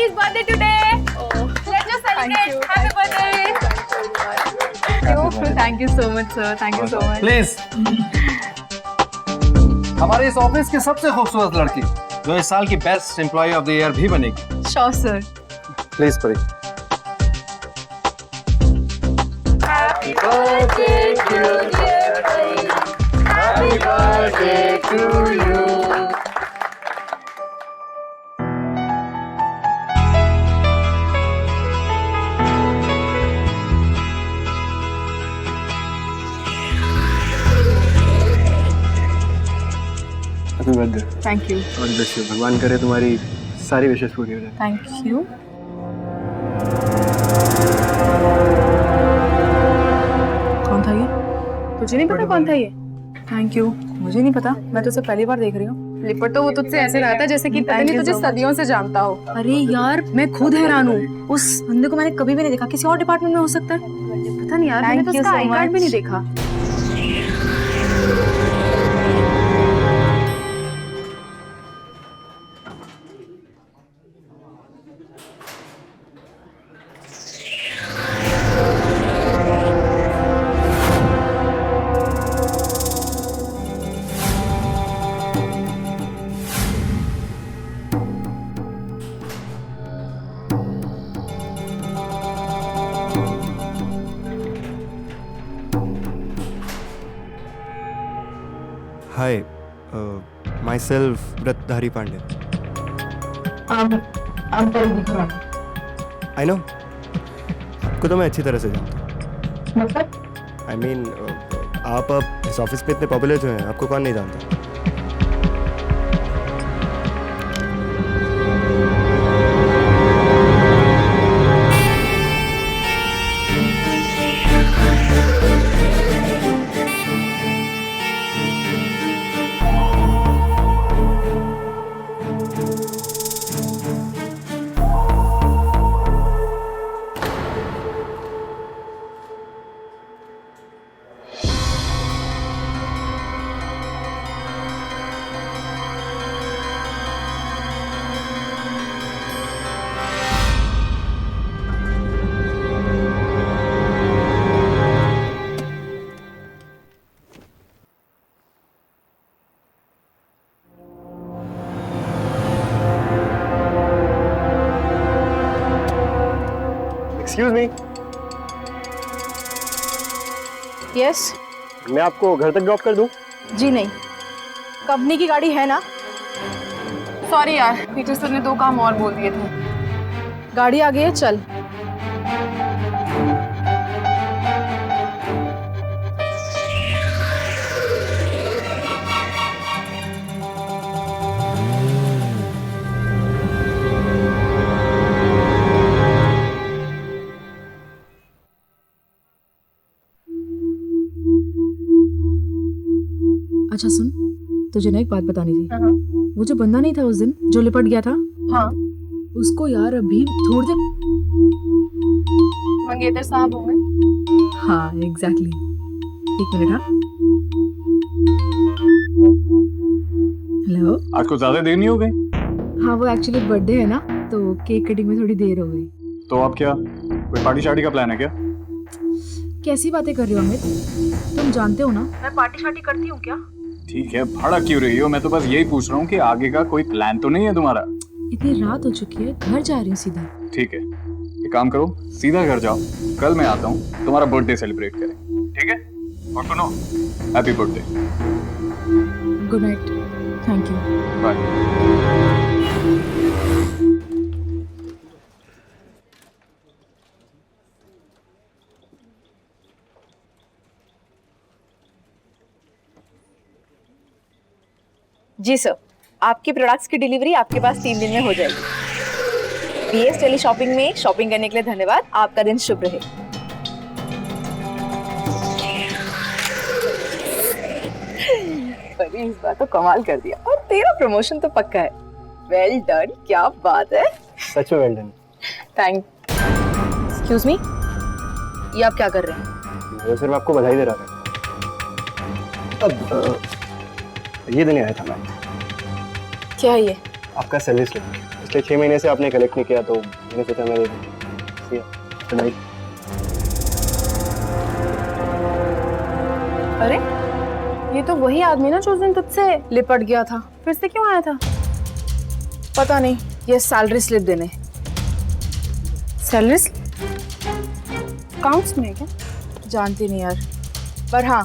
Pari's birthday today. Oh, let's just celebrate. Happy birthday. Thank you so much, sir. Thank you so much. Please हमारे इस office की सबसे खूबसूरत लड़की जो इस साल की best employee of the year भी बनेगी। Sure, sir. Please Pari. Happy birthday to you. Happy birthday to you. Happy birthday. Thank you. God bless you. भगवान करे तुम्हारी सारी विशेष पूरी हो जाए। Thank you. कौन था ये? तुझे नहीं पता कौन था ये? Thank you. मुझे नहीं पता, मैं तुझसे पहली बार देख रही हूँ। लिपट तो वो तुझसे ऐसे रहा था जैसे कि पता नहीं तुझे सदियों से जानता हो। अरे यार, मैं खुद हैरान हूँ। उस बंदे को मैंने कभी भी नहीं देखा। किसी और डिपार्टमेंट में हो सकता है। पता नहीं यार, मैंने तो उसका आई कार्ड भी नहीं देखा। Hi, myself Vratdhari Pandey. I'm Parikram. I know. आपको तो मैं अच्छी तरह से जानता हूँ। मतलब? I mean, आप अब इस ऑफिस में इतने पॉपुलर जो हैं, आपको कौन नहीं जानता? Excuse me. Yes. मैं आपको घर तक ड्रॉप कर दूं? जी नहीं। कंपनी की गाड़ी है ना? सॉरी यार, पीटर सर ने 2 काम और बोल दिए थे। गाड़ी आ गई है, चल। अच्छा सुन, तुझे ना एक बात बतानी थी। वो जो बंदा नहीं था उस दिन जो लिपट गया था, हाँ, उसको यार अभी थोड़ी देर। मंगेतर साहब होंगे। हाँ एग्जैक्टली। एक मिनट। हाँ हेलो। आज कुछ ज्यादा देर नहीं हो गई? हाँ वो एक्चुअली बर्थडे है ना, तो केक कटिंग में थोड़ी देर हो गई। तो अब क्या, कोई पार्टी शार्टी का प्लान है क्या? कैसी बातें कर रहे हो अमित? तुम जानते हो ना मैं पार्टी शार्टी करती हूँ क्या? ठीक है, भड़क क्यों रही हो? मैं तो बस यही पूछ रहा हूँ कि आगे का कोई प्लान तो नहीं है तुम्हारा? इतनी रात हो चुकी है, घर जा रही हूँ सीधा। ठीक है, एक काम करो, सीधा घर जाओ, कल मैं आता हूँ, तुम्हारा बर्थडे सेलिब्रेट करें, ठीक है? और सुनो, happy birthday. Good night. Thank you. Bye. जी सर, आपकी प्रोडक्ट्स की डिलीवरी आपके पास 3 दिन में हो जाएगी। बीएस टेली शॉपिंग में शॉपिंग करने के लिए धन्यवाद। आपका दिन शुभ रहे। पर इस बार तो कमाल कर दिया और तेरा प्रमोशन तो पक्का है। वेल डन, क्या बात है। सच में well done. Thank. Excuse me, ये आप क्या कर रहे हैं? मैं सिर्फ आपको बधाई दे रहा था। अब ये देने आया था मैं। क्या है ये? आपका सैलरी स्लिप। पिछले 6 महीने से आपने कलेक्ट नहीं किया तो मैंने सोचा मैं गुड नाइट। अरे ये तो वही आदमी ना जो उस दिन तुझसे लिपट गया था, फिर से क्यों आया था? पता नहीं, ये सैलरी स्लिप देने। सैलरी अकाउंट्स में है क्या? जानती नहीं यार, पर हाँ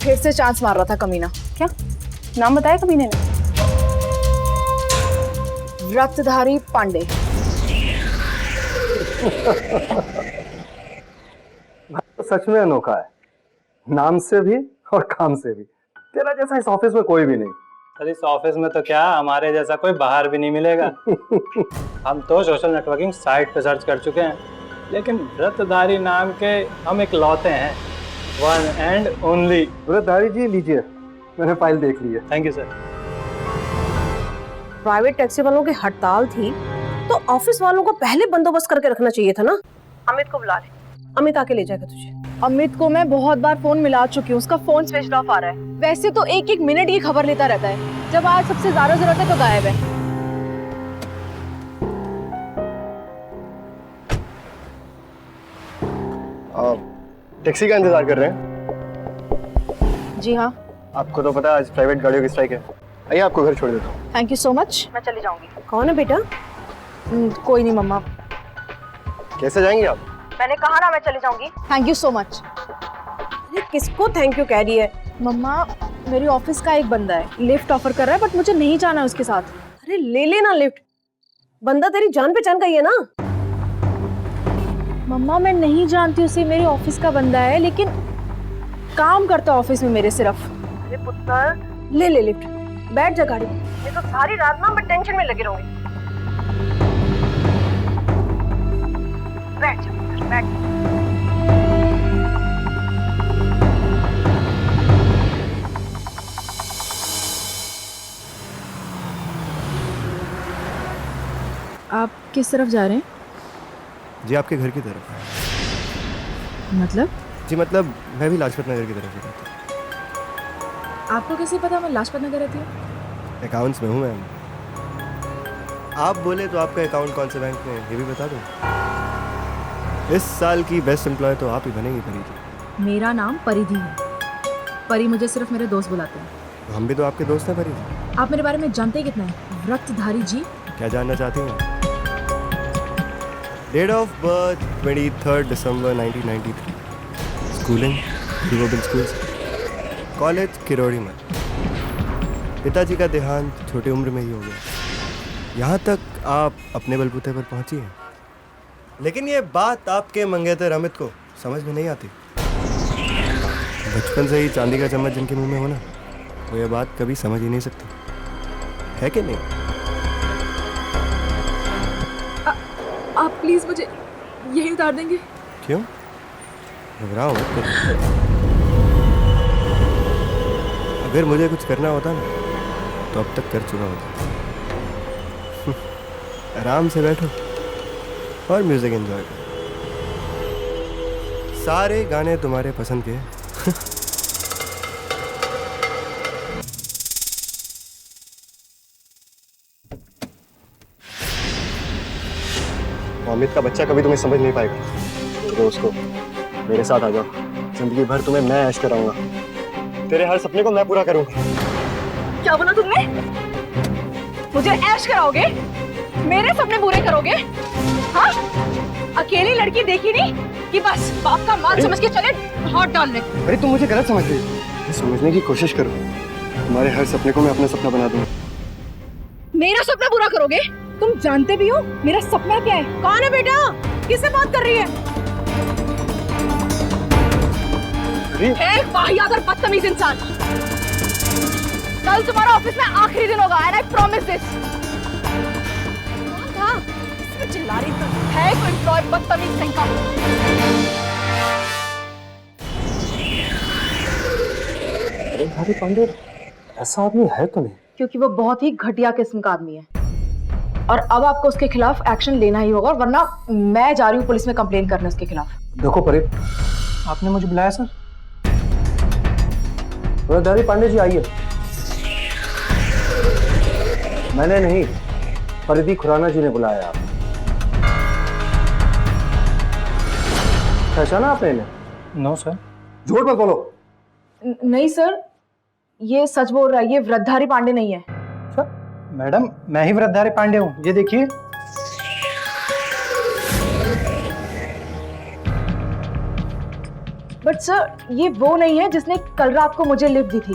फिर से चांस मार रहा था कमीना। क्या नाम बताया कमीने ने? व्रतधारी पांडे। तो सच में अनोखा है, नाम से भी और काम से भी। तेरा जैसा इस ऑफिस में कोई भी नहीं। अरे इस ऑफिस में तो क्या, हमारे जैसा कोई बाहर भी नहीं मिलेगा। हम तो सोशल नेटवर्किंग साइट पे सर्च कर चुके हैं, लेकिन व्रतधारी नाम के हम एक लौते हैं, वन एंड ओनली। व्रतधारी जी लीजिए, मैंने फाइल देख ली है। Thank you sir. Private taxi वालों की हड़ताल थी तो ऑफिस वालों को पहले बंदोबस्त करके रखना चाहिए था ना। अमित को बुला ले, अमित आके ले जाएगा तुझे। अमित को मैं बहुत बार फोन मिला चुकी हूँ, उसका फोन स्विच ऑफ आ रहा है। वैसे तो एक एक मिनट की खबर लेता रहता है, जब आज सबसे ज्यादा जरूरत है तो गायब है। टैक्सी का इंतजार कर रहे हैं? जी हाँ। आपको तो पता है आज प्राइवेट गाड़ियों की स्ट्राइक है। आइए आपको घर छोड़ देता हूँ। Thank you so much. मैं चली जाऊंगी। कौन है बेटा? कोई नहीं मम्मा। कैसे जाएंगे आप? मैंने कहा ना मैं चली जाऊंगी। Thank you so much. ये किसको थैंक यू कह रही है? मम्मा मेरी ऑफिस का एक बंदा है, लिफ्ट ऑफर कर रहा है, बट मुझे नहीं जाना उसके साथ। अरे ले लेना लिफ्ट, बंदा तेरी जान पहचान का ही है ना। मम्मा मैं नहीं जानती उसे, मेरे ऑफिस का बंदा है, लेकिन काम करता है ऑफिस में मेरे सिर्फ। अरे पुत्र ले ले लिफ्ट, बैठ जा गाड़ी में। ये तो सारी रात ना मैं टेंशन में लगी रहूंगी। बैठ जा बैठ। आप किस तरफ जा रहे हैं? जी आपके घर की तरफ। मतलब जी मतलब मैं भी लाजपत नगर की तरफ ही रहता आपको कैसे पता मैं लाजपत नगर रहती हूँ? हूँ। अकाउंट्स में हूँ मैं। आप बोले तो आपका अकाउंट कौन से बैंक में है ये भी बता दूँ। इस साल की बेस्ट एम्प्लॉय तो आप ही बनेंगी परी जी। मेरा नाम परिधि है। परी मुझे सिर्फ मेरे दोस्त बुलाते हैं। तो हम भी तो आपके दोस्त हैं परी जी। आप मेरे बारे में जानते कितना है? व्रतधारी जी। क्या जानना चाहती हैं? डेट ऑफ बर्थ 23 दिसंबर 1993। Schooling global school, college Kirori में। पिताजी का देहांत छोटी उम्र में ही हो गया। यहाँ तक आप अपने बलबूते पर पहुँची हैं, लेकिन ये बात आपके मंगेतर अमित को समझ में नहीं आती। बचपन से ही चांदी का चम्मच जिनके मुंह में हो ना, वो ये बात कभी समझ ही नहीं सकते, है कि नहीं? आप प्लीज मुझे यही उतार देंगे? क्यों? घबराओ मत करो। अगर मुझे कुछ करना होता ना तो अब तक कर चुका होता। आराम से बैठो और म्यूजिक एंजॉय करो। सारे गाने तुम्हारे पसंद के। अमित का बच्चा कभी तुम्हें समझ नहीं पाएगा। तो उसको मेरे साथ आ जाओ, जिंदगी भर तुम्हें मैं ऐश कराऊंगा। तेरे हर सपने को मैं पूरा करूंगा। क्या बोला तुमने? मुझे ऐश कराओगे? मेरे सपने पूरे करोगे? हाँ? अकेली लड़की देखी नहीं कि बस बाप का माल समझ के चले हाथ डालने। अरे तुम मुझे गलत समझ रही हो। समझने की कोशिश करो। तुम्हारे हर सपने को मैं अपना सपना बना दूंगा। मेरा सपना पूरा करोगे? तुम जानते भी हो मेरा सपना क्या है? कौन है बेटा? किससे बात कर रही है? है वाहियात और बदतमीज इंसान। कल तुम्हारा ऑफिस में आखिरी दिन होगा and I promise this। कौन था? इसमें चिल्ला रही थी। है कोई एम्प्लॉय बदतमीज कहीं का। अरे पांडे, ऐसा आदमी है तो नहीं? क्योंकि वो बहुत ही घटिया किस्म का आदमी है और अब आपको उसके खिलाफ एक्शन लेना ही होगा, वरना मैं जा रही हूँ पुलिस में कंप्लेन करने उसके खिलाफ। देखो परे, आपने मुझे बुलाया सर? व्रतधारी पांडे जी आइए। मैंने नहीं, परिधि खुराना जी ने बुलाया आप। पहचाना आपने इन्हें? No sir. झूठ मत बोलो। नहीं सर, ये सच बोल रहा है, ये वृद्धारी पांडे नहीं है। मैडम मैं ही वृद्धारी पांडे हूँ, ये देखिए। बट सर, ये वो नहीं है जिसने कल रात को मुझे लिफ्ट दी थी।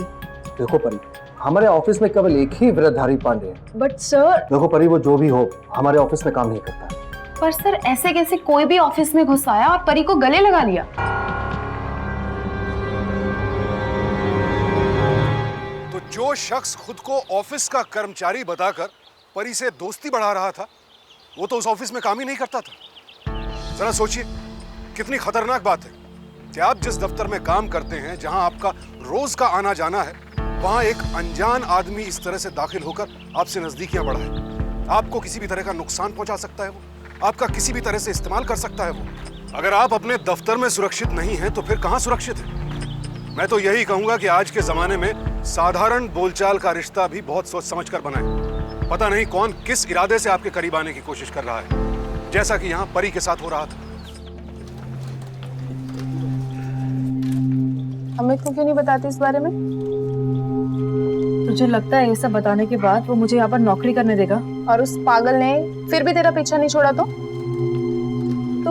देखो परी, हमारे ऑफिस में केवल एक ही वृद्धारी पांडे है। बट सर, देखो परी, वो जो भी हो, हमारे ऑफिस में काम नहीं करता। पर सर ऐसे कैसे कोई भी ऑफिस में घुस आया और परी को गले लगा लिया? तो जो शख्स खुद को ऑफिस का कर्मचारी बताकर परी से दोस्ती बढ़ा रहा था, वो तो उस ऑफिस में काम ही नहीं करता था। जरा सोचिए, कितनी खतरनाक बात है कि आप जिस दफ्तर में काम करते हैं, जहां आपका रोज का आना जाना है, वहां एक अनजान आदमी इस तरह से दाखिल होकर आपसे नजदीकियां बढ़ाए। आपको किसी भी तरह का नुकसान पहुंचा सकता है, वो आपका किसी भी तरह से इस्तेमाल कर सकता है। वो अगर आप अपने दफ्तर में सुरक्षित नहीं हैं, तो फिर कहां सुरक्षित है? मैं तो यही कहूंगा कि आज के जमाने में साधारण बोलचाल का रिश्ता भी बहुत सोच समझ कर बनाएं। पता नहीं कौन किस इरादे से आपके करीब आने की कोशिश कर रहा है, जैसा कि यहाँ परी के साथ हो रहा था। अमित को क्यों नहीं बताती इस बारे में? मुझे लगता है ये सब बताने के बाद वो मुझे यहाँ पर नौकरी करने देगा। और उस पागल ने फिर भी तेरा पीछा नहीं छोड़ा तो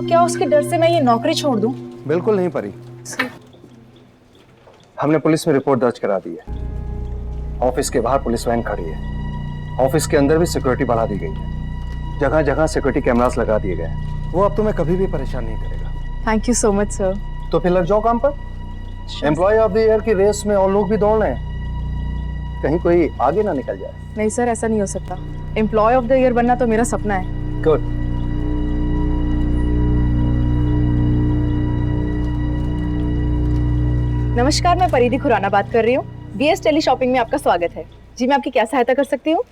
क्या उसके डर से मैं ये नौकरी छोड़ दूं? बिल्कुल नहीं परी, हमने पुलिस में रिपोर्ट दर्ज करा दी है। ऑफिस के बाहर पुलिस वैन खड़ी है, ऑफिस के अंदर भी सिक्योरिटी बढ़ा दी गई है, जगह जगह सिक्योरिटी कैमरास लगा दिए गए हैं। वो अब तुम्हें कभी भी परेशान नहीं करेगा। Thank you so much sir. तो फिर लग जाओ काम पर। एम्प्लॉय ऑफ द ईयर की रेस में और लोग भी दौड़ रहे हैं, कहीं कोई आगे ना निकल जाए। नहीं सर, ऐसा नहीं हो सकता। एम्प्लॉय ऑफ द ईयर बनना तो मेरा सपना है। गुड। नमस्कार, मैं परिधि खुराना बात कर रही हूँ। बीएस टेली शॉपिंग में आपका स्वागत है। जी, मैं आपकी क्या सहायता कर सकती हूँ?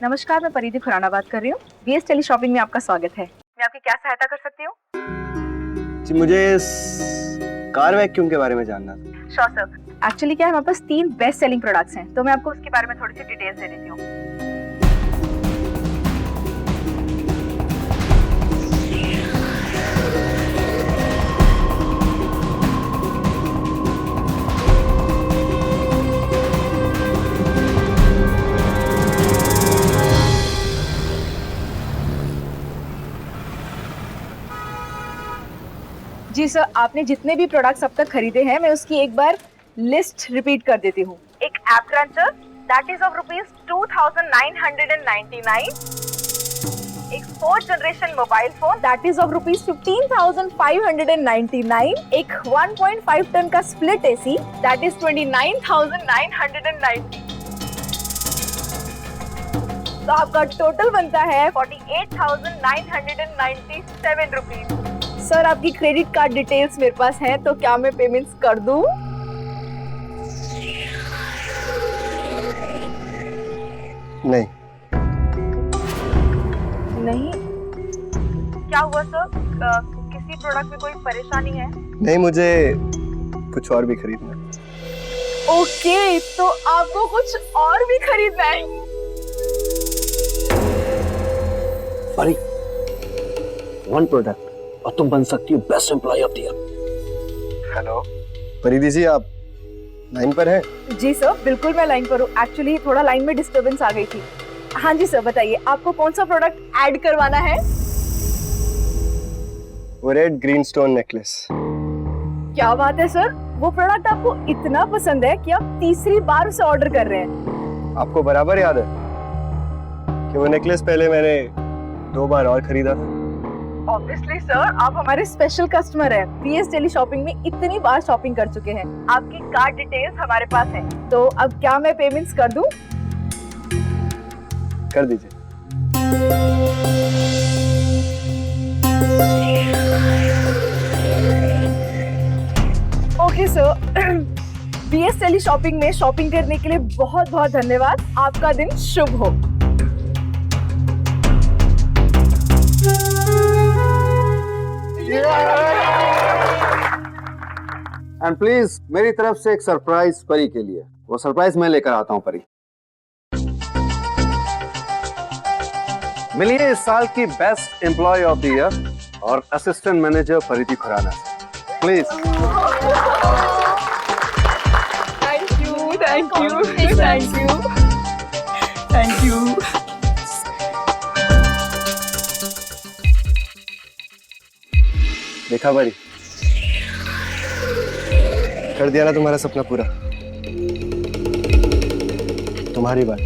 नमस्कार, मैं परिधि खुराना बात कर रही हूँ। बीएस टेली शॉपिंग में आपका स्वागत है। मैं आपकी क्या सहायता कर सकती हूँ? जी, मुझे कार वैक्यूम के बारे में जानना था। Sure sir. एक्चुअली क्या है, हमारे पास 3 बेस्ट सेलिंग प्रोडक्ट्स हैं, तो मैं आपको उसके बारे में थोड़ी सी डिटेल्स दे देती हूँ। जी सर, आपने जितने भी प्रोडक्ट्स अब तक खरीदे हैं, मैं उसकी एक बार लिस्ट रिपीट कर देती हूँ। एक app cruncher that is of ₹2999, एक 4th generation mobile phone that is of ₹15,599, एक 1.5 टन का स्प्लिट एसी दैट इज 29,990। तो आपका टोटल बनता है 48,997 रुपीज। सर, आपकी क्रेडिट कार्ड डिटेल्स मेरे पास हैं, तो क्या मैं पेमेंट्स कर दूं? नहीं। नहीं? क्या हुआ सर? किसी प्रोडक्ट में कोई परेशानी है? नहीं, मुझे कुछ और भी खरीदना है। ओके, तो आपको कुछ और भी खरीदना है? परी, 1 प्रोडक्ट और तुम बन सकती हो best employee of the year. Hello Paridhi ji, आप लाइन पर हैं? जी सर, बिल्कुल मैं लाइन पर हूँ। एक्चुअली थोड़ा लाइन में डिस्टर्बेंस आ गई थी। हाँ जी सर, बताइए आपको कौन सा प्रोडक्ट ऐड करवाना है? वो रेड ग्रीन स्टोन नेकलेस। क्या बात है सर, वो प्रोडक्ट आपको इतना पसंद है कि आप तीसरी बार उसे ऑर्डर कर रहे हैं। आपको बराबर याद है कि वो नेकलेस पहले मैंने 2 बार और खरीदा था। ऑब्वियसली सर, आप हमारे स्पेशल कस्टमर हैं। पीएस डेली शॉपिंग में इतनी बार शॉपिंग कर चुके हैं। आपकी कार्ड डिटेल्स हमारे पास है, तो अब क्या मैं पेमेंट्स कर दूं? कर दीजिए। Okay sir, PS daily shopping में शॉपिंग करने के लिए बहुत बहुत धन्यवाद। आपका दिन शुभ हो। एंड प्लीज मेरी तरफ से एक सरप्राइज परी के लिए। वो सरप्राइज मैं लेकर आता हूँ परी। मिलिए इस साल की best employee of the year और असिस्टेंट मैनेजर परिधि खुराना से, प्लीज। Thank you. देखा परी, कर दिया ना तुम्हारा सपना पूरा। तुम्हारी बात,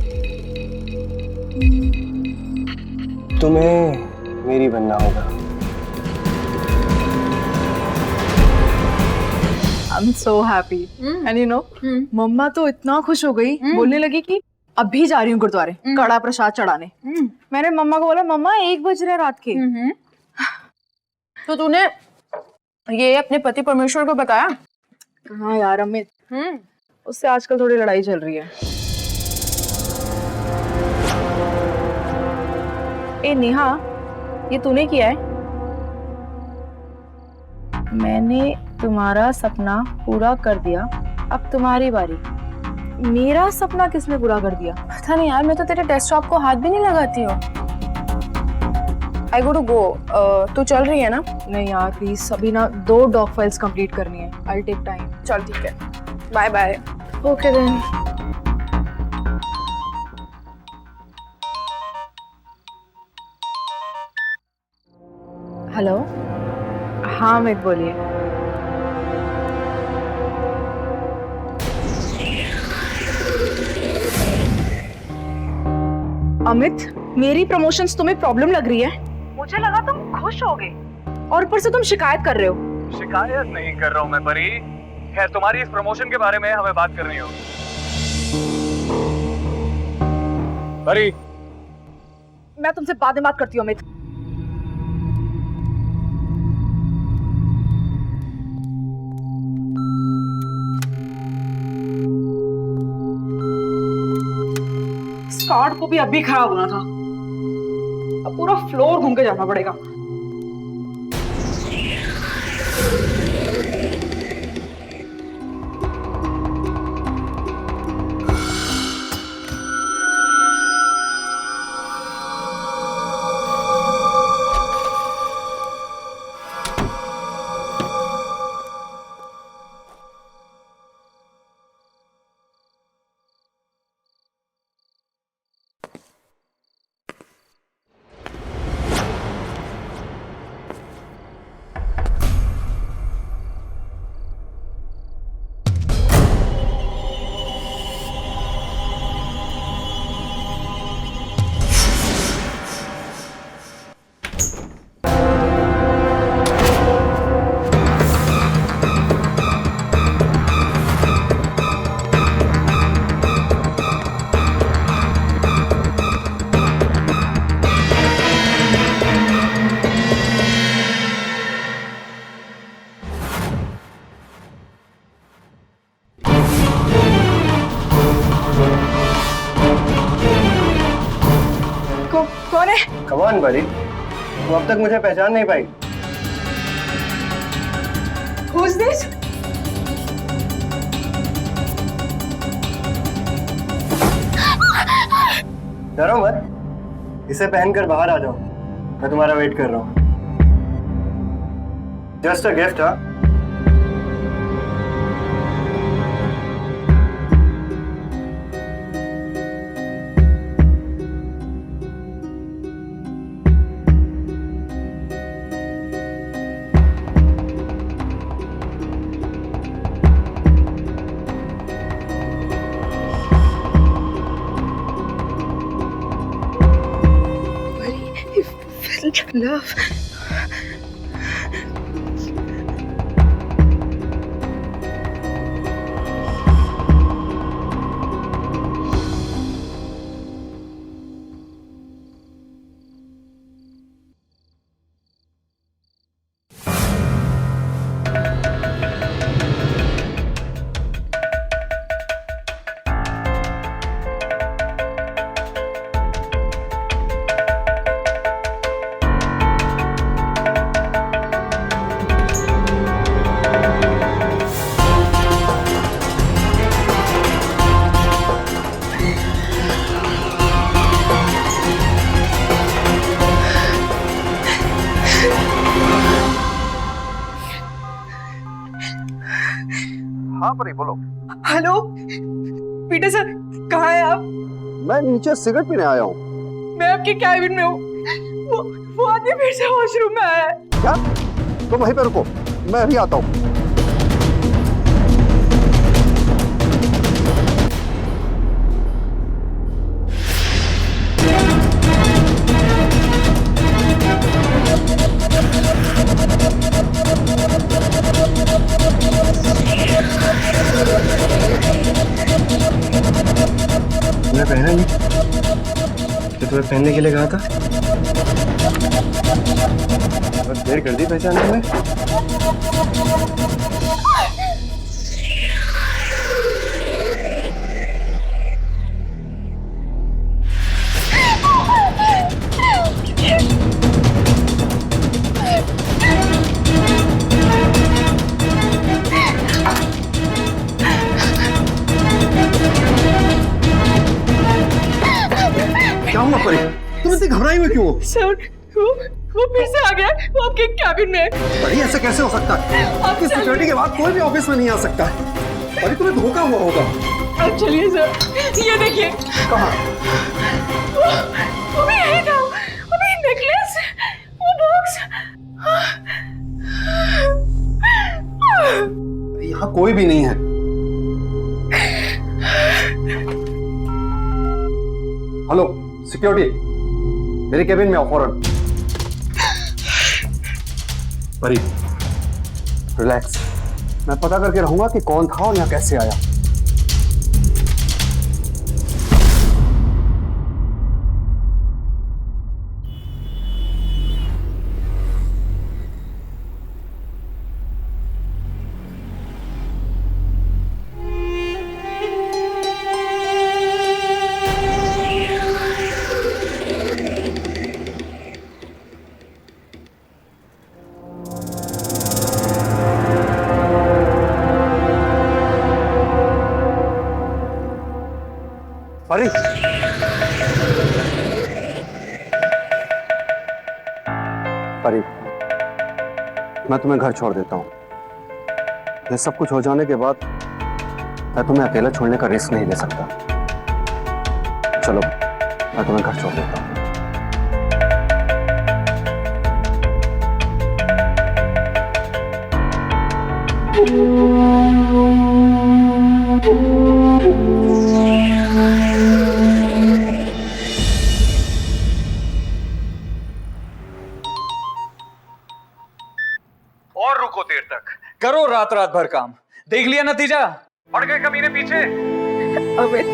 तुम्हें मेरी बनना होगा। I'm so happy. And you know, मम्मा तो इतना खुश हो गई, बोलने लगी कि अभी जा रही हूँ गुरुद्वारे कड़ा प्रसाद चढ़ाने। मैंने मम्मा को बोला, मम्मा 1 बज रहे रात के। तो तूने ये अपने पति परमेश्वर को बताया? हाँ यार अमित, उससे आजकल थोड़ी लड़ाई चल रही है। ए नेहा, ये तूने किया है? मैंने तुम्हारा सपना पूरा कर दिया, अब तुम्हारी बारी। मेरा सपना किसने पूरा कर दिया? पता नहीं यार, मैं तो तेरे डेस्कटॉप को हाथ भी नहीं लगाती हूँ। I go to go. तू चल रही है ना? नहीं यार प्लीज, अभी ना 2 डॉग फाइल्स कंप्लीट करनी है। I'll take time. चल ठीक है, bye bye. Okay then. Hello, हाँ अमित बोलिए। अमित, मेरी प्रमोशंस तुम्हें प्रॉब्लम लग रही है? मुझे लगा तुम खुश होगे। और ऊपर से तुम शिकायत कर रहे हो। शिकायत नहीं कर रहा हूँ मैं परी। खैर, तुम्हारी इस प्रमोशन के बारे में हमें बात करनी होगी। परी, मैं तुमसे बाद में बात करती हूँ अमित। कार्ड को भी अभी खराब होना था, अब पूरा फ्लोर घूम के जाना पड़ेगा। कौन है? कमान परी, तुम अब तक मुझे पहचान नहीं पाई। Who's this? डरो मत, इसे पहनकर बाहर आ जाओ, मैं तुम्हारा वेट कर रहा हूँ। Just a gift. हाँ, Love. हाँ परी बोलो। हेलो पीटर सर, कहाँ हैं आप? मैं नीचे सिगरेट पीने आया हूँ। मैं आपके कैबिन में हूँ। वो आदमी फिर से वॉशरूम में आया है। क्या? तुम वहीं पे रुको, मैं अभी आता हूँ। मैं पहना नहीं तो तुम्हें पहनने के लिए कहा था। और देर कर दी पहचानने में। क्या हुआ परी? तुम इतनी घबराई हुई क्यों हो? सर वो फिर से आ गया। वो आपके कैबिन में है। परी ऐसे कैसे हो सकता है? आपकी सिक्योरिटी के बाद कोई भी ऑफिस में नहीं आ सकता। परी तुम्हें धोखा हुआ होगा। अब चलिए सर, ये देखिए। कहाँ? वो भी यही था। वो भी नेकलेस, वो बॉक्स। यहाँ कोई भी नहीं है। हेलो सिक्योरिटी, मेरे केबिन में आओ फौरन। परी रिलैक्स, मैं पता करके रहूंगा कि कौन था और यहाँ कैसे आया। परी परी, मैं तुम्हें घर छोड़ देता हूँ। ये सब कुछ हो जाने के बाद मैं तुम्हें अकेला छोड़ने का रिस्क नहीं ले सकता। चलो मैं तुम्हें घर छोड़ देता हूँ। और रुको देर तक, करो रात रात भर काम। देख लिया नतीजा, पड़ गए कमीने पीछे। अमित,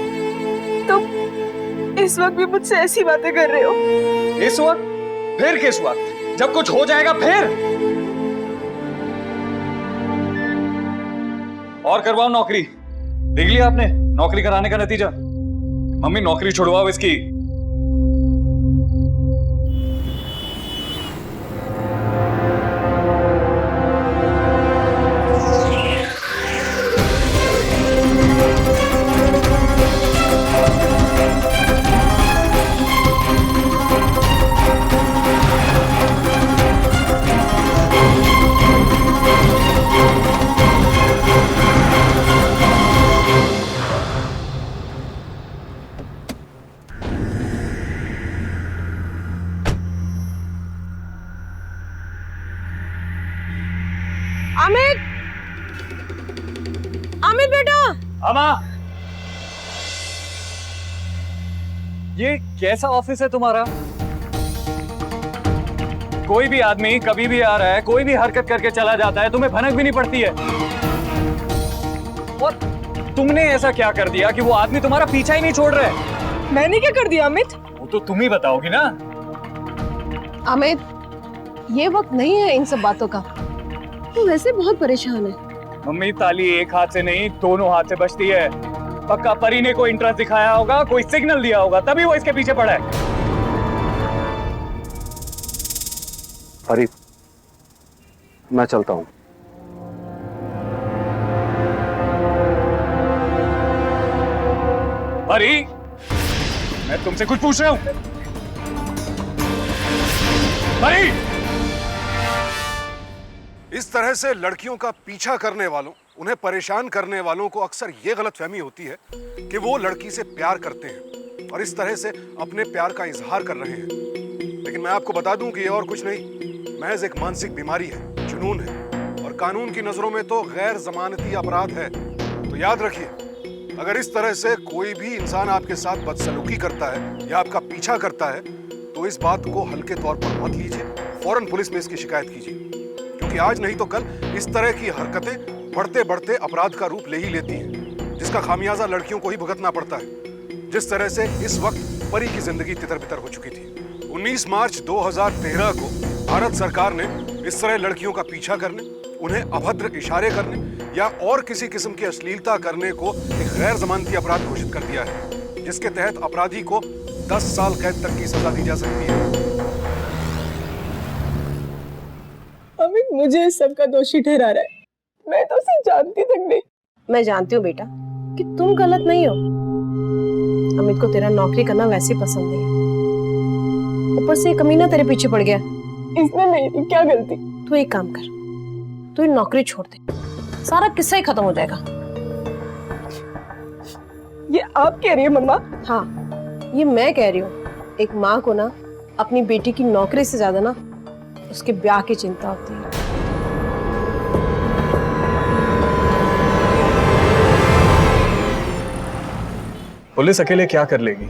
तुम इस वक्त भी मुझसे ऐसी बातें कर रहे हो? इस वक्त? फिर किस वक्त? जब कुछ हो जाएगा फिर। और करवाओ नौकरी। देख लिया आपने नौकरी कराने का नतीजा। मम्मी नौकरी छुड़वाओ इसकी। अमित, अमित बेटा। अमा, ये कैसा ऑफिस है तुम्हारा? कोई भी आदमी कभी भी आ रहा है, कोई भी हरकत करके चला जाता है, तुम्हें भनक भी नहीं पड़ती है। और तुमने ऐसा क्या कर दिया कि वो आदमी तुम्हारा पीछा ही नहीं छोड़ रहा है? मैंने क्या कर दिया अमित? वो तो तुम ही बताओगी ना। अमित, ये वक्त नहीं है इन सब बातों का। वो वैसे बहुत परेशान है। मम्मी ताली एक हाथ से नहीं, दोनों हाथ से बजती है। पक्का परी ने कोई इंटरेस्ट दिखाया होगा, कोई सिग्नल दिया होगा, तभी वो इसके पीछे पड़ा है। परी, मैं चलता हूं। परी, मैं तुमसे कुछ पूछ रहा हूं। परी! इस तरह से लड़कियों का पीछा करने वालों उन्हें परेशान करने वालों को अक्सर ये गलतफहमी होती है कि वो लड़की से प्यार करते हैं और इस तरह से अपने प्यार का इजहार कर रहे हैं। लेकिन मैं आपको बता दूं कि ये और कुछ नहीं, महज एक मानसिक बीमारी है, जुनून है, और कानून की नजरों में तो गैर जमानती अपराध है। तो याद रखिए, अगर इस तरह से कोई भी इंसान आपके साथ बदसलूकी करता है या आपका पीछा करता है तो इस बात को हल्के तौर पर मत लीजिए, फौरन पुलिस में इसकी शिकायत कीजिए, क्योंकि आज नहीं तो कल इस तरह की हरकतें बढ़ते बढ़ते अपराध का रूप ले ही लेती हैं, जिसका खामियाजा लड़कियों को ही भुगतना पड़ता है। जिस तरह से इस वक्त परी की जिंदगी तितर-बितर हो चुकी थी। 19 मार्च 2013 को भारत सरकार ने इस तरह लड़कियों का पीछा करने, उन्हें अभद्र इशारे करने या और किसी किस्म की अश्लीलता करने को एक गैर जमानती अपराध घोषित कर दिया है, जिसके तहत अपराधी को 10 साल कैद तक की सजा दी जा सकती है। अमित मुझे इस सब का दोषी ठहरा रहा है। मैं तो उसे जानती तक नहीं। मैं जानती हूँ बेटा कि तुम गलत नहीं हो। अमित को तेरा नौकरी करना वैसे पसंद नहीं है, ऊपर से कमीना तेरे पीछे पड़ गया। इसमें मेरी क्या गलती? तू एक काम कर, तू ये नौकरी छोड़ दे, सारा किस्सा ही खत्म हो जाएगा। ये आप कह रही है मम्मा? हाँ, ये मैं कह रही हूँ। एक माँ को ना अपनी बेटी की नौकरी से ज्यादा ना उसके ब्याह की चिंता होती है। पुलिस अकेले क्या कर लेगी?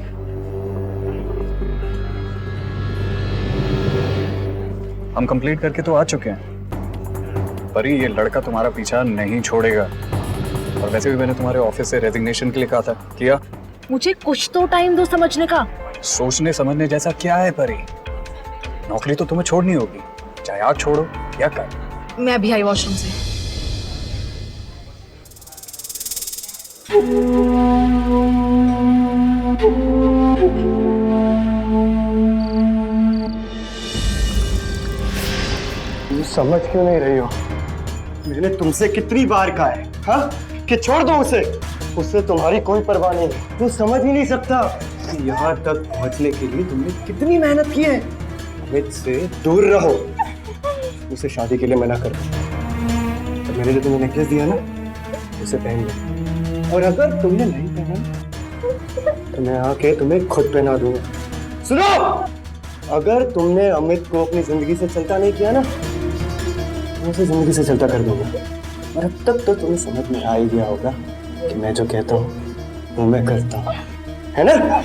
हम कंप्लीट करके तो आ चुके हैं। परी, ये लड़का तुम्हारा पीछा नहीं छोड़ेगा। और वैसे भी मैंने तुम्हारे ऑफिस से रेजिग्नेशन के लिए कहा था, किया? मुझे कुछ तो टाइम दो समझने का। सोचने समझने जैसा क्या है परी? नौकरी तो तुम्हें छोड़नी होगी, चाहे आज छोड़ो या कल। मैं अभी आई वॉशरूम से। तुम समझ क्यों नहीं रही हो? मैंने तुमसे कितनी बार कहा है, हाँ, कि छोड़ दो उसे। उससे तुम्हारी कोई परवाह नहीं। तू समझ ही नहीं सकता कि यहाँ तक पहुँचने के लिए तुमने कितनी मेहनत की है। अमित से दूर रहो। उसे शादी के लिए मना कर दो। तो मैंने जो तुम्हें नेकलेस दिया ना, उसे पहन लो। और अगर तुमने नहीं पहना तो मैं आके तुम्हें खुद पहना दूंगा। सुनो, अगर तुमने अमित को अपनी जिंदगी से चलता नहीं किया ना, मैं उसे जिंदगी से चलता कर दूंगा। और अब तक तो तुम्हें समझ में आ ही गया होगा कि मैं जो कहता हूँ वो मैं करता हूँ, है ना?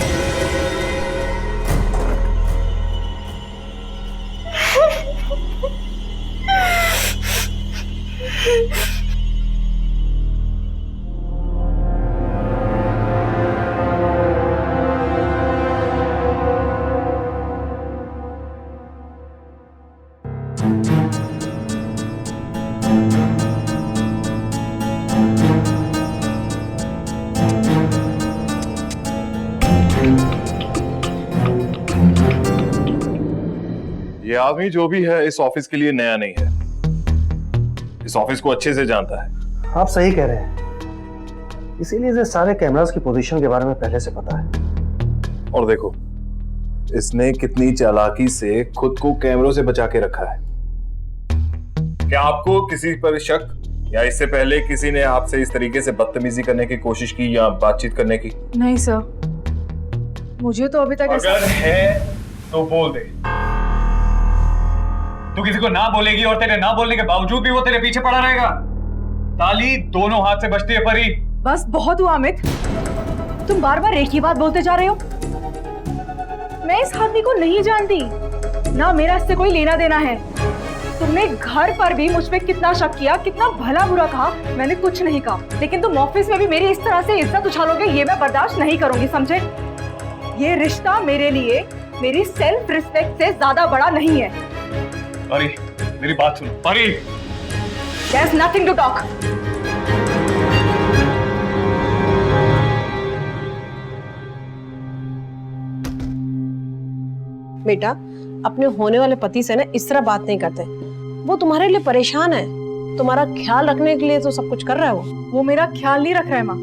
ये आदमी जो भी है इस ऑफिस के लिए नया नहीं है, इस ऑफिस को अच्छे से जानता है। आप सही कह रहे हैं, इसीलिए इसे सारे कैमरास की पोजीशन के बारे में पहले से पता है। और देखो, इसने कितनी चालाकी से खुद को कैमरों से बचा के रखा है। क्या आपको किसी पर शक, या इससे पहले किसी ने आपसे इस तरीके से बदतमीजी करने की कोशिश की या बातचीत करने की? नहीं सर, मुझे तो अभी तक अगर है तो बोल दे। तू किसी को ना बोलेगी और तेरे ना बोलने के बावजूद भी वो तेरे पीछे पड़ा रहेगा। ताली दोनों हाथ से बजती है परी। बस बहुत हुआ अमित, तुम बार बार एक ही बात बोलते जा रहे हो। मैं इस आदमी को नहीं जानती, ना मेरा इससे कोई लेना देना है। तुमने घर पर भी मुझ पे कितना शक किया, कितना भला बुरा कहा, मैंने कुछ नहीं कहा। लेकिन तुम ऑफिस में भी मेरी इस तरह से इज्जत उछालोगे, ये मैं बर्दाश्त नहीं करूंगी, समझे? ये रिश्ता मेरे लिए मेरी सेल्फ रिस्पेक्ट से ज्यादा बड़ा नहीं है। परी, मेरी बात सुनो। परी, There's nothing to talk. बेटा, अपने होने वाले पति से ना इस तरह बात नहीं करते। वो तुम्हारे लिए परेशान है, तुम्हारा ख्याल रखने के लिए तो सब कुछ कर रहा है वो। मेरा ख्याल नहीं रख रहा है माँ,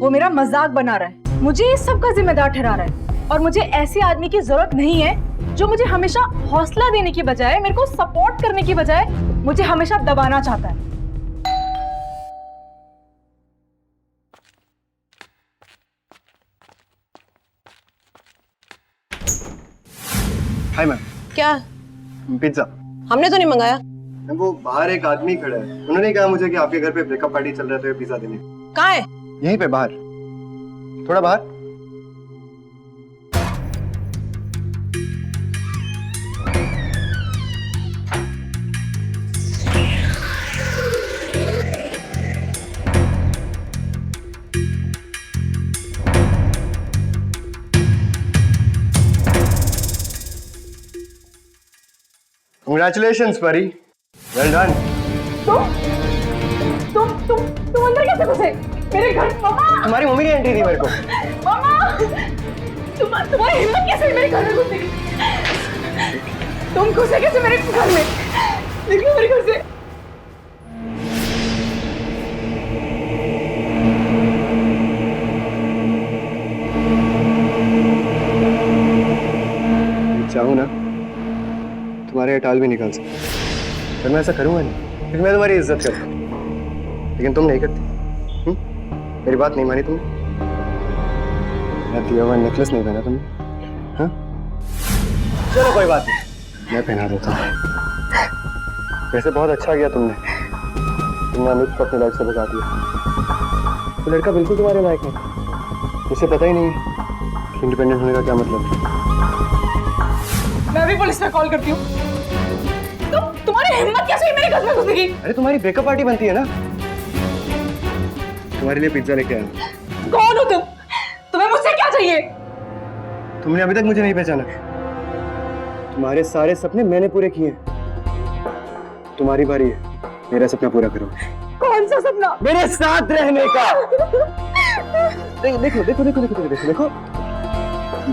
वो मेरा मजाक बना रहा है, मुझे इस सब का जिम्मेदार ठहरा रहा है। और मुझे ऐसे आदमी की जरूरत नहीं है जो मुझे हमेशा हौसला देने की बजाय, मेरे को सपोर्ट करने की बजाय मुझे हमेशा दबाना चाहता है। हाय मैम, क्या? पिज्जा। हमने तो नहीं मंगाया। वो बाहर एक आदमी खड़ा है, उन्होंने कहा मुझे कि आपके घर पे ब्रेकअप पार्टी चल रहा है तो पिज्जा देने। कहाँ है? यहीं पे बाहर, थोड़ा बाहर। Congratulations, परी। Well done. तुम अंदर कैसे घुसे? मेरे घर मामा। तुम्हारी मम्मी ने एंट्री दी मेरे को। मामा, तुम्हारी हिम्मत कैसे मेरे घर में घुसे? तुम घुसे कैसे मेरे घर में? निकलो मेरे घर से। चाहूँ ना तुम्हारे टाल भी निकाल सकता, पर मैं ऐसा करूँगा नहीं, क्योंकि मैं तुम्हारी इज्जत करता हूँ, लेकिन तुम नहीं करती। मेरी बात नहीं मानी तुमने, मैं दिया हुआ नेकलेस नहीं पहना तुमने। हाँ चलो कोई बात नहीं, मैं पहना देता हूँ। वैसे बहुत अच्छा किया तुमने अमित को अपनी लाइफ से भगा दिया। वो लड़का बिल्कुल तुम्हारे लायक नहीं, उसे पता ही नहीं है कि इंडिपेंडेंट होने का क्या मतलब है। मैं भी पुलिस में कॉल करती हूँ। तुम्हारी हिम्मत कैसे मेरे घर में घुसेगी? अरे तुम्हारी ब्रेकअप पार्टी बनती है ना, तुम्हारे लिए पिज्जा लेके आया। कौन हो तुम? तुम्हें मुझसे क्या चाहिए? तुमने अभी तक मुझे नहीं पहचाना। तुम्हारे सारे सपने मैंने पूरे किए। तुम्हारी बारी है, मेरा सपना पूरा करो। कौन सा सपना? मेरे साथ रहने का। देखो देखो देखो देखो देखो देखो देखो,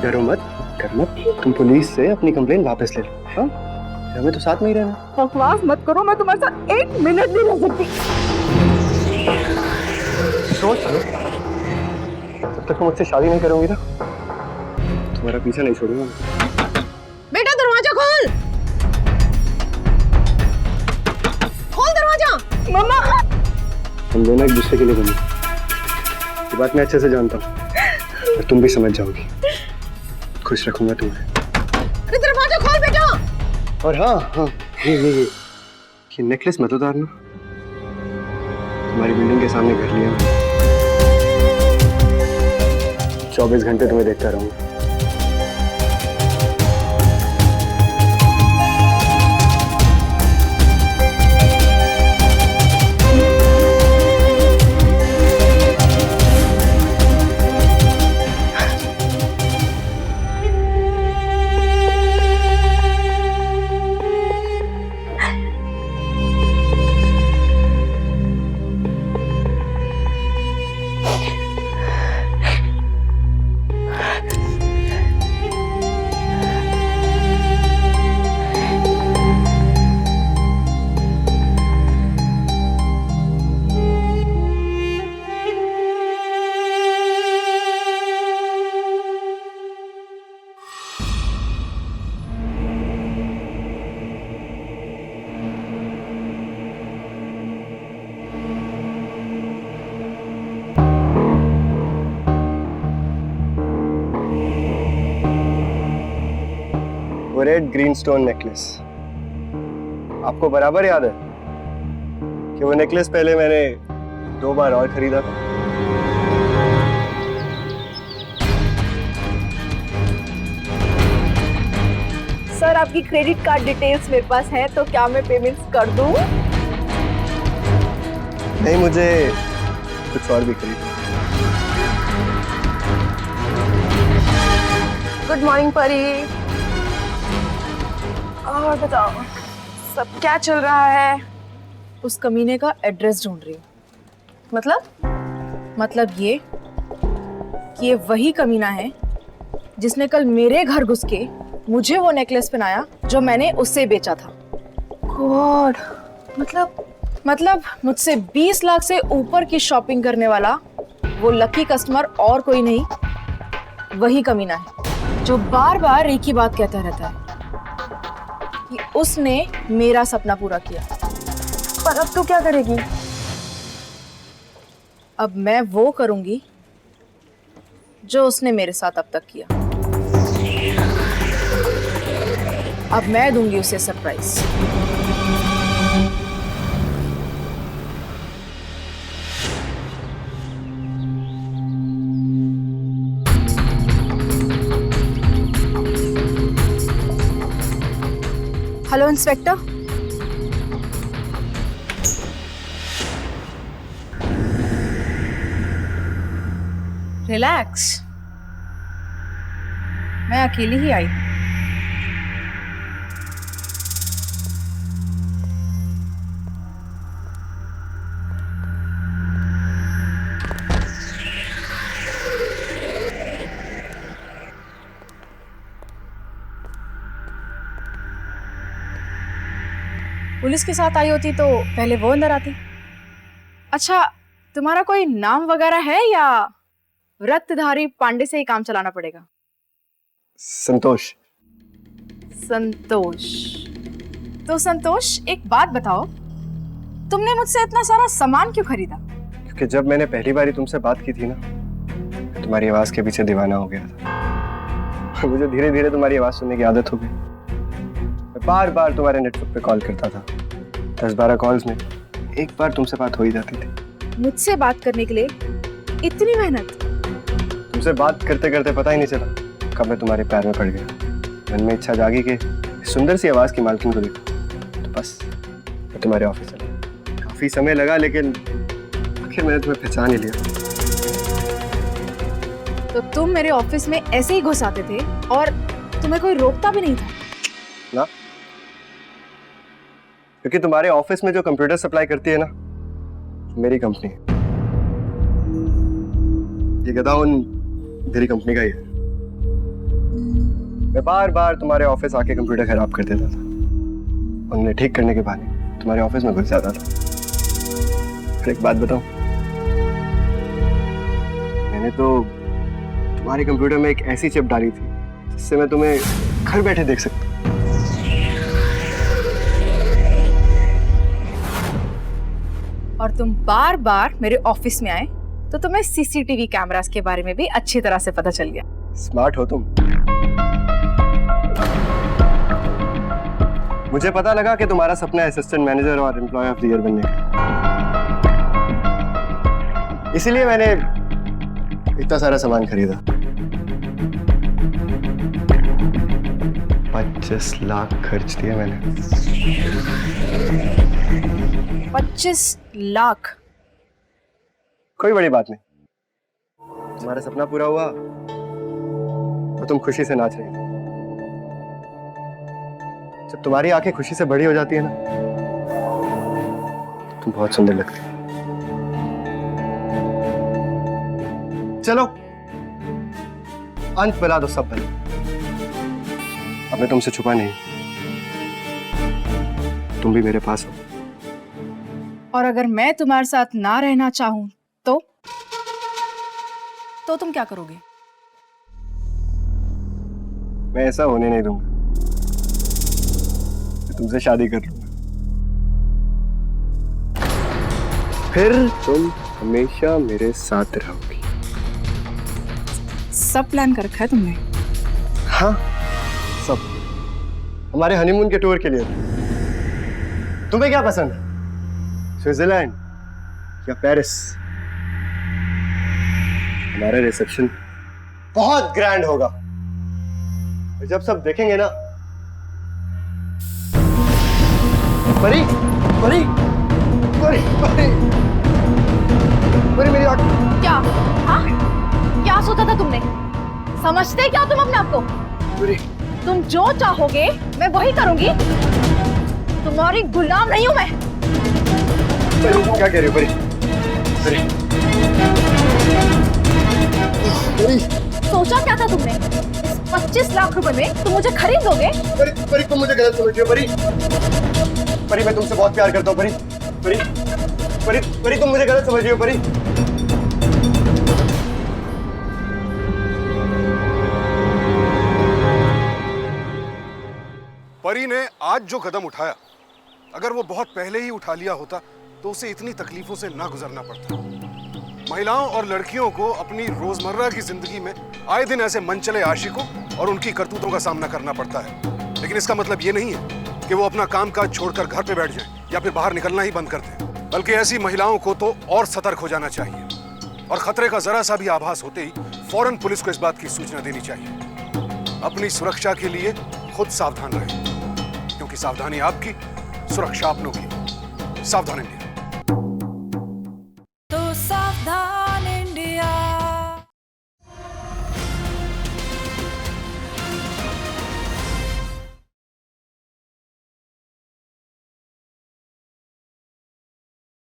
डरो मत, कर मत। तुम पुलिस से अपनी कंप्लेन वापस ले लो। हाँ, हमें तो साथ में ही रहना। बकवास मत करो, मैं तुम्हारे साथ 1 मिनट नहीं रह सकती। सोच लो, जब तक तुम मुझसे शादी नहीं करोगी ना, तुम्हारा पीछा नहीं छोड़ूंगा। बेटा दरवाजा खोल, खोल दरवाजा। मम्मा, हम दोनों एक दूसरे के लिए बने, ये बात मैं अच्छे से जानता हूँ, और तुम भी समझ जाओगी। खुश रखूंगा तुम्हें। अरे दरवाजा खोल बेटा। और हाँ हाँ, ये नेकलेस मत उतारना। तुम्हारी बिल्डिंग के सामने घर लिया, 24 घंटे तुम्हें देखता रहूंगा। वो रेड ग्रीन स्टोन नेकलेस आपको बराबर याद है कि वो नेकलेस पहले मैंने 2 बार और खरीदा था। सर आपकी क्रेडिट कार्ड डिटेल्स मेरे पास है, तो क्या मैं पेमेंट्स कर दूं? नहीं, मुझे कुछ और भी खरीदना। गुड मॉर्निंग परी। और बताओ सब क्या चल रहा है? उस कमीने का एड्रेस ढूंढ रही हूँ। मतलब ये कि ये वही कमीना है जिसने कल मेरे घर घुस के मुझे वो नेकलेस पहनाया जो मैंने उससे बेचा था। गॉड, मतलब मुझसे 20 लाख से ऊपर की शॉपिंग करने वाला वो लकी कस्टमर और कोई नहीं, वही कमीना है जो बार बार एक ही बात कहता रहता है कि उसने मेरा सपना पूरा किया। पर अब तू क्या करेगी? अब मैं वो करूंगी जो उसने मेरे साथ अब तक किया। अब मैं दूंगी उसे सरप्राइज। Hello inspector. रिलैक्स, मैं अकेली ही आई। पुलिस के साथ आई होती तो पहले वो अंदर आती। अच्छा, तुम्हारा कोई नाम वगैरह है या रत्तधारी पांडे से ही काम चलाना पड़ेगा? संतोष। संतोष। तो संतोष, एक बात बताओ, तुमने मुझसे इतना सारा सामान क्यों खरीदा? क्योंकि जब मैंने पहली बार तुमसे बात की थी ना, तुम्हारी आवाज के पीछे दीवाना हो गया था। मुझे धीरे धीरे तुम्हारी आवाज सुनने की आदत हो गई। मैं बार बार तुम्हारे नेटवर्क पे कॉल करता था। 10-12 कॉल्स में एक बार तुमसे बात हो ही जाती थी। मुझसे बात करने के लिए इतनी मेहनत? तुमसे बात करते करते पता ही नहीं चला कब मैं तुम्हारे पैर में पड़ गया। मन में इच्छा जागी कि सुंदर सी आवाज की मालकिन को देखूं। तो बस मैं तुम्हारे ऑफिस चला। काफी समय लगा, लेकिन आखिर मैंने तुम्हें पहचान ही लिया। तो तुम मेरे ऑफिस में ऐसे ही घुस आते थे और तुम्हें कोई रोकता भी नहीं था ना? क्योंकि तुम्हारे ऑफिस में जो कंप्यूटर सप्लाई करती है ना, मेरी कंपनी है। ये गदाउन मेरी कंपनी का ही है। मैं बार बार तुम्हारे ऑफिस आके कंप्यूटर खराब कर देता था। उन्हें ठीक करने के बहाने तुम्हारे ऑफिस में घुस जाता था। फिर एक बात बताऊं, मैंने तो तुम्हारे कंप्यूटर में एक ऐसी चिप डाली थी जिससे मैं तुम्हें घर बैठे देख सकता। और तुम बार बार मेरे ऑफिस में आए तो तुम्हें सीसीटीवी कैमरास के बारे में भी अच्छी तरह से पता चल गया। स्मार्ट हो तुम। मुझे पता लगा कि तुम्हारा सपना असिस्टेंट मैनेजर और एम्प्लॉय ऑफ द ईयर बनने का। इसीलिए मैंने इतना सारा सामान खरीदा। 25 लाख खर्च दिए मैंने। 25 लाख? कोई बड़ी बात नहीं। तुम्हारा सपना पूरा हुआ और तुम खुशी से नाच रही थी। जब तुम्हारी आंखें खुशी से बड़ी हो जाती है ना, तुम बहुत सुंदर लगती हो। चलो, अंत बना दो सब बना। अब मैं तुमसे छुपा नहीं, तुम भी मेरे पास हो। और अगर मैं तुम्हारे साथ ना रहना चाहूं तो तुम क्या करोगे? मैं ऐसा होने नहीं दूंगा। मैं तुमसे शादी कर लूंगा। फिर तुम हमेशा मेरे साथ रहोगी। सब प्लान कर रखा है तुमने? हाँ, सब। हमारे हनीमून के टूर के लिए। तुम्हें क्या पसंद है, स्विट्जरलैंड या पेरिस? हमारा रिसेप्शन बहुत ग्रैंड होगा। जब सब देखेंगे ना, परी परी परी परी परी मेरी आँख। क्या? हाँ? क्या सोचा था तुमने? समझते क्या तुम अपने आप को? परी, तुम जो चाहोगे मैं वही करूंगी। तुम्हारी गुलाम नहीं हूं मैं। परी क्या कह रही हो? परी परी परी, सोचा क्या था तुमने? इस 25 लाख रुपए में तुम मुझे खरीद लोगे? परी परी तुम मुझे गलत समझ रही हो। परी परी मैं तुमसे बहुत प्यार करता हूँ। परी परी परी परी तुम मुझे गलत समझ रही हो। परी परी ने आज जो कदम उठाया, अगर वो बहुत पहले ही उठा लिया होता तो उसे इतनी तकलीफों से ना गुजरना पड़ता। महिलाओं और लड़कियों को अपनी रोजमर्रा की जिंदगी में आए दिन ऐसे मनचले आशिकों और उनकी करतूतों का सामना करना पड़ता है। लेकिन इसका मतलब ये नहीं है कि वो अपना काम काज छोड़कर घर पे बैठ जाएं या फिर बाहर निकलना ही बंद कर दें, बल्कि ऐसी महिलाओं को तो और सतर्क हो जाना चाहिए और खतरे का जरा सा भी आभास होते ही फौरन पुलिस को इस बात की सूचना देनी चाहिए। अपनी सुरक्षा के लिए खुद सावधान रहें, क्योंकि सावधानी आपकी, सुरक्षा अपनों की। सावधान इंडिया।